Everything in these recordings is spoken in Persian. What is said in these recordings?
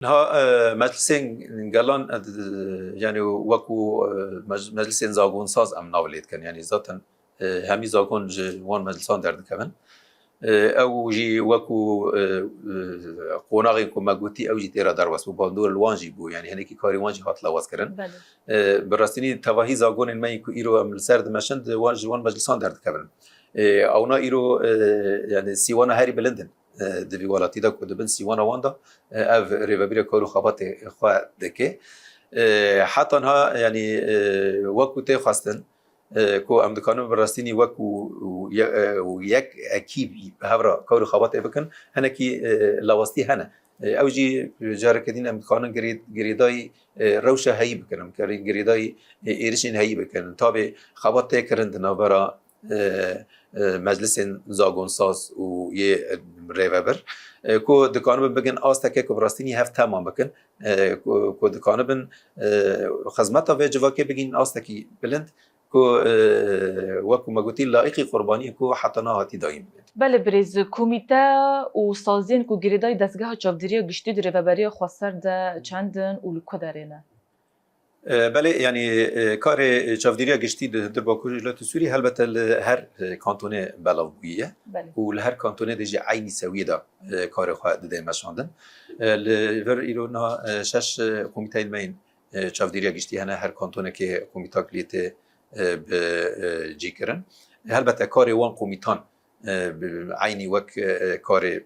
ها مجلسين قالان يعني وكو مجلسين زاغون ساز ام ناوليت كان يعني ذاتا همي زاغون وان مجلسان درد كمان او جي وكو قوناغي كما قلتي او جي تيرا درواس وباندور الوانجي بو يعني هنيكي كاري وانجي هات لاواز كرن براستيني تواهي زاغون ما يكو ايرو ام سرد مشند وان مجلسان درد كمان او نا ايرو يعني سيوانا هاري بلندن دبي ولاتي دا كود بن سيوانا واندا اف ريفابيرا كورو خباتي خوا دكي حتى انها يعني وكو تي خاصتن كو ام دكانو براستيني وكو وياك اكيد هبرا كورو خباتي بكن هنكي لاواستي هنا اوجي جاركدين ام دكانن جريداي روشه هي بكن جريداي ايرشين هي بكن تابع خباتي كرندنا برا مجلس زاغون ساز و یه ریوبر کو دکانو بگن آستکه که براستینی هفت تمام بکن کو دکانو بن خدمت و جواکه بگین آستکی بلند کو وکو مگوتی لایقی قربانی کو حتی نهاتی دایم بله برز کمیته و سازین کو گریدای دستگاه چاودیری گشتی ریوبری خواستر ده چندن اولو کدرینه بله يعني كار چاوديريا گشتي در باكو جلات سوري البته هر كانتون بلاويه ولهر كانتون دجي عيني سويه دا كار خو ده مشاندن لور ايرونا شش كوميتاي المين چاوديريا گشتي هنا هر كانتون كي كوميتا كليت جيكرن البته كار وان كوميتان عيني وك كار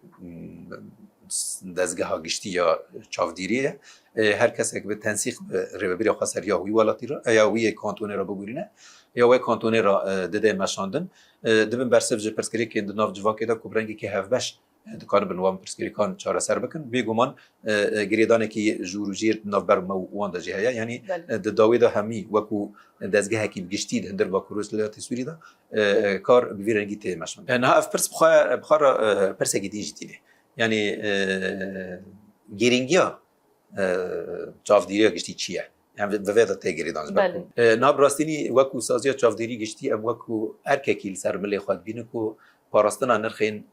دزگاه گشتی یا چاودیریه هر کسی که به تنسیق ریوبری خاصر یا وی ولاتی را یا وی کانتون را بگورینه یا وی کانتون را دده مشاندن دبن برسف ج پرسکری که اندناف جواکه دا کوبرنگی که هفبش دکان بنوام پرسکری کان چاره سر بکن بیگمان گریدانه که جوروجیر ناف بر مو وان دا جهیا یعنی د داوی دا همی وکو دزگاه کی گشتی هندر با کروس لا تصویری دا کار بیرنگی ته مشاند نه اف پرس بخار پرسگی دیجیتیه يعني جيرينجيا چاوديريا گشتي چيه يعني بودا تگري دانز بكو نابراستيني وكو سازيا چاوديري گشتي ام وكو ارككيل سر ملي خود بينكو باراستنا نرخين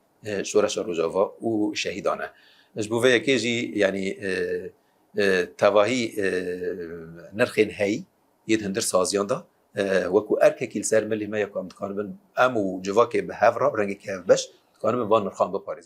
شورش روجاوا و شهيدانه جبو ويا كيجي يعني تواهي نرخين هي يدهندر سازيان دا وكو ارككيل سر ملي ما يكو امتكان امو جواكي بهافرا رنگي كهف بش كانوا من بان نرخان بباريز